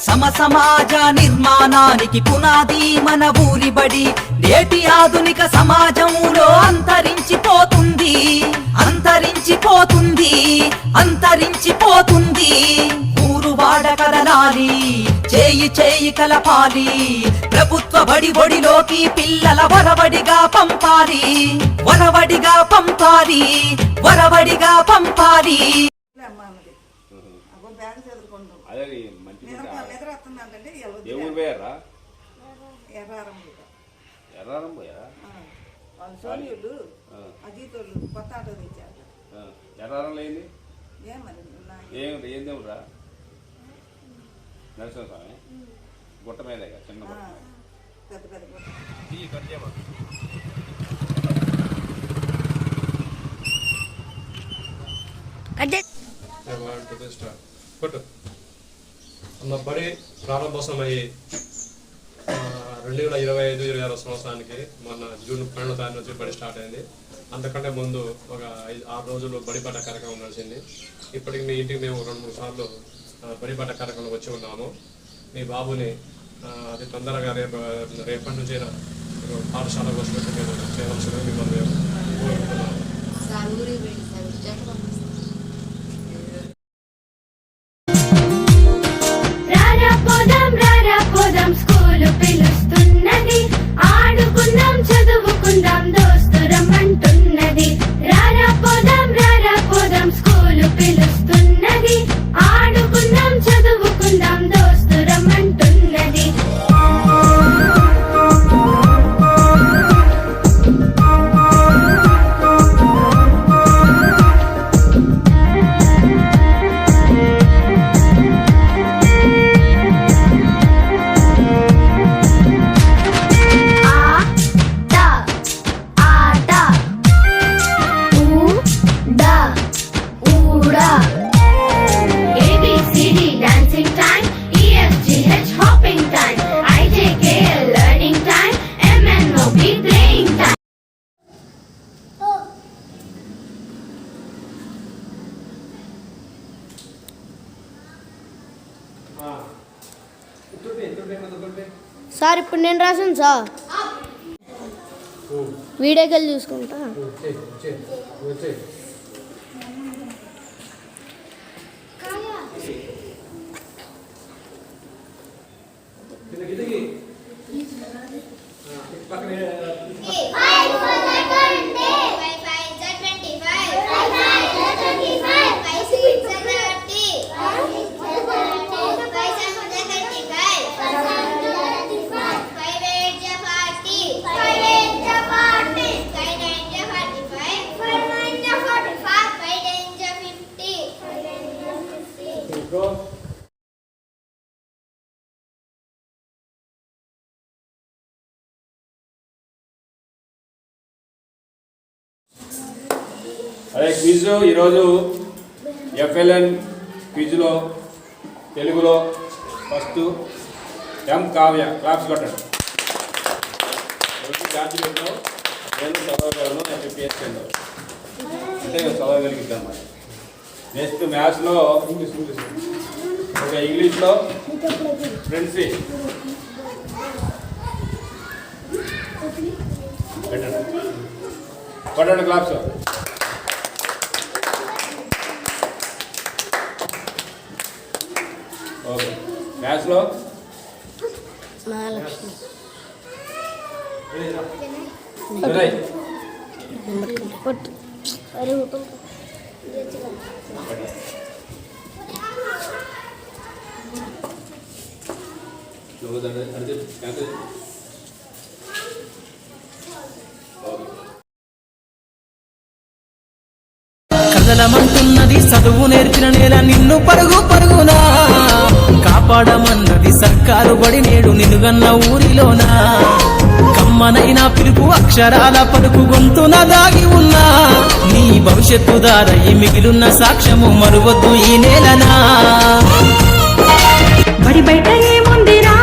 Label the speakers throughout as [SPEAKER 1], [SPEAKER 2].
[SPEAKER 1] సమాజ నిర్మాణానికి పునాది మన ఊరి బడి. నేటి ఆధునిక సమాజంలో అంతరించిపోతుంది ఊరు వాడ కదలాలి, చేయి చేయి కలపాలి. ప్రభుత్వ బడిలోకి పిల్లల వరవడిగా పంపాలి.
[SPEAKER 2] అజీతోళ్ళు కొత్త ఆటో తెచ్చారు.
[SPEAKER 3] ఏందేమురా నరసింహస్వామి గుట్ట మీద చిన్న
[SPEAKER 2] పెద్ద పెద్ద
[SPEAKER 4] బడి ప్రారంభోత్సవమయ్యి 2025-26 సంవత్సరానికి మొన్న జూన్ 12వ తారీఖు నుంచి బడి స్టార్ట్ అయింది. అంతకంటే ముందు ఒక 6 రోజులు బడిపాట కార్యక్రమం నడిచింది. ఇప్పటికి మీ ఇంటికి మేము 2-3 సార్లు బడిపాట కార్యక్రమం వచ్చి ఉన్నాము. మీ బాబుని అతి తొందరగా రేపటి నుంచి పాఠశాలకు వచ్చినట్టు మేము చేయవలసింది మిమ్మల్ని కోరుకుంటున్నాము.
[SPEAKER 5] పిలుస్తున్నది ఆడుకుందాం చదువుకుందాం దోస్తు రమ్మంటున్నది. రారా పోదాం స్కూలు పిలుస్తున్నది ఆడుకుందాం చదువుకుందాం దోస్తు రమ్మంటున్నది.
[SPEAKER 6] సార్ ఇప్పుడు నేను రాసాను సార్, వీడియోకి వెళ్ళి చూసుకుంటా.
[SPEAKER 3] అదే క్విజ్ ఈరోజు FLN క్విజ్లో తెలుగులో ఫస్ట్ M కావ్య క్లాప్స్ కొట్టండి. జాతీయంలో నేను చదవగలను, నేను చెప్పేస్తాను అంటే చదవగలిగిద్దాం. మరి నెక్స్ట్ మ్యాథ్స్లో ఒక ఇంగ్లీష్లో ఫ్రెండ్సీ కొట్టండి క్లాప్స్. ఓకే మ్యాథ్స్లో
[SPEAKER 1] కదలమంటున్నది చదువు నేర్చిన నేల నిన్ను పరుగునా కాపాడమన్నది సర్కారు బడి నేడు నిన్నుగన్న ఊరిలోనా. కమ్మనైనా పిలుపు అక్షరాల పలుకు గొంతున దాగి ఉన్నా నీ భవిష్యత్తు దారయి మిగిలిన సాక్ష్యము మరువద్దు ఈ నేలనా.
[SPEAKER 5] బడి బయట ఏముందిరా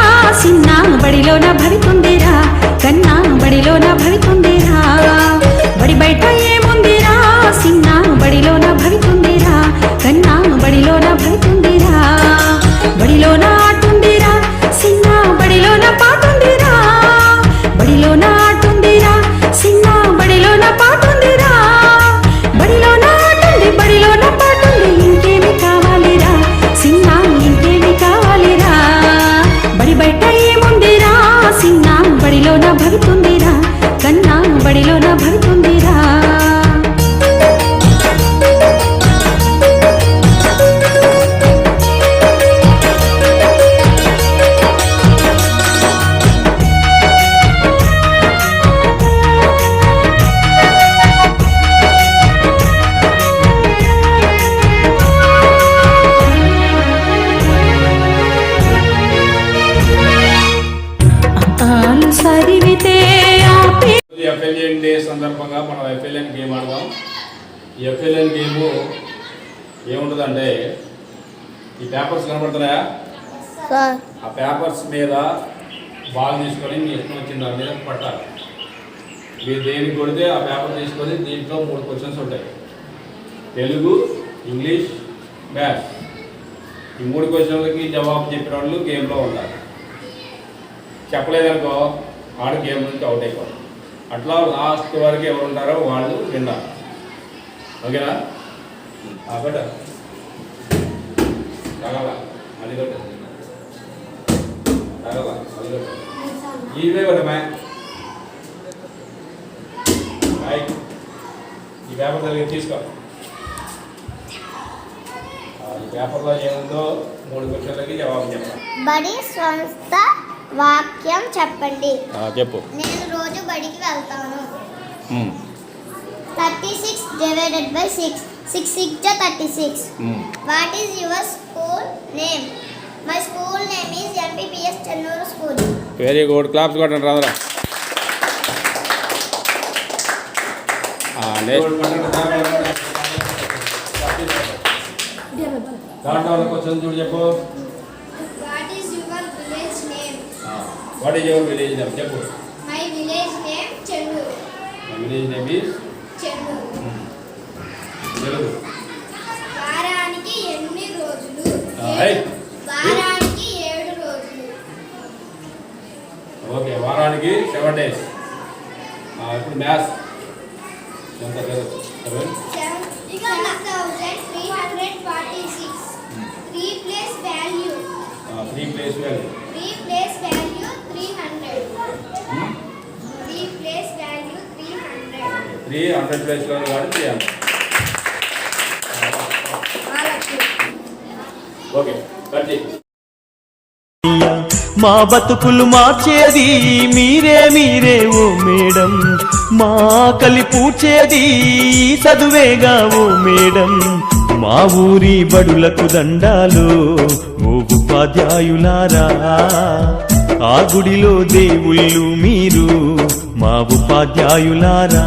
[SPEAKER 5] సిన్న బడిలోన భవితుందిరా, కన్నా బడిలోన భవితుందిరా. బడి బయట ఏముందిరా సిన్న బడిలోన భవితుందిరా, కన్నా బడిలోన భవితుందిరా. బడిలోన ఆటుందిరా
[SPEAKER 3] భాగంగా మనం ఎఫ్ఎల్ఎన్ గేమ్ ఆడదాం. ఈ ఎఫ్ఎల్ఎన్ గేమ్ ఏముంటుందంటే ఈ పేపర్స్ కనబడుతున్నాయా?
[SPEAKER 6] సార్
[SPEAKER 3] ఆ పేపర్స్ మీద బాల్ తీసుకొని మీ ఇష్టం వచ్చిన దాని మీద పట్టాలి. మీరు దేనికి కొడితే ఆ పేపర్ తీసుకొని దీంట్లో 3 క్వశ్చన్స్ ఉంటాయి. Telugu, English, maths. ఈ 3 క్వశ్చన్లకి జవాబు చెప్పిన వాళ్ళు గేమ్లో ఉండాలి. చెప్పలేదనుకో ఆడు గేమ్ నుంచి అవుట్ అయిపోవాలి. అట్లా లాస్ట్ వరకు ఎవరు ఉంటారో వాళ్ళు విన్నారు. ఓకేనా? బెట తగల అది కొట్ట తగల అది కొట్ట ఇవే కొట్టమా. రైట్. ఈ పేపర్ దగ్గర తీసుకో. ఈ పేపర్లో ఏముందో 3 క్వశ్చన్లకి జవాబు చెప్పాలి.
[SPEAKER 6] బడి సంస్థ వాక్యం చెప్పండి.
[SPEAKER 3] చెప్పు.
[SPEAKER 6] నేను రోజు బడికి వెళ్తాను. 36 divided by 6. 6 6 36. What is your school name? My school name is MPPS Chennuru School.
[SPEAKER 3] Very good. Claps కొట్టండి రాదరా. దాంట్లో క్వశ్చన్ చూడు చెప్పు.
[SPEAKER 6] What is your village name?
[SPEAKER 3] What is your village name చెప్పు.
[SPEAKER 6] My village name Chennuru.
[SPEAKER 3] My village name is
[SPEAKER 6] Chennuru.
[SPEAKER 3] Telugu.
[SPEAKER 6] వారానికి ఎన్ని రోజులు?
[SPEAKER 3] Right.
[SPEAKER 6] వారానికి 7 రోజులు.
[SPEAKER 3] ఓకే. వారానికి 7 days. ఇప్పుడు మ్యాథ్స్ ఎంత Telugu?
[SPEAKER 6] 7,346. 3 place value.
[SPEAKER 3] 3 place value.
[SPEAKER 6] 3 place value 300. 3 place value 300.
[SPEAKER 3] 300 place value కాదు 300. ఓకే కట్ చేయి.
[SPEAKER 7] మా బతుకులు మార్చేది మీరే మీరే ఓ మేడం, మా కలి పూడ్చేది చదువేగా ఓ మేడం. మా ఊరి బడులకు దండాలు ఓ ఉపాధ్యాయులారా, ఆ గుడిలో దేవుళ్ళు మీరు మా ఉపాధ్యాయులారా.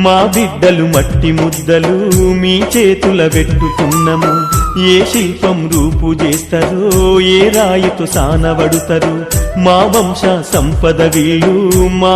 [SPEAKER 7] మా బిడ్డలు మట్టి ముద్దలు మీ చేతుల పెట్టుతున్నము, ఏ శిల్పం రూపు చేస్తారో ఏ రాయితో సానబడుతారు. మా వంశ సంపద వీళ్ళు మా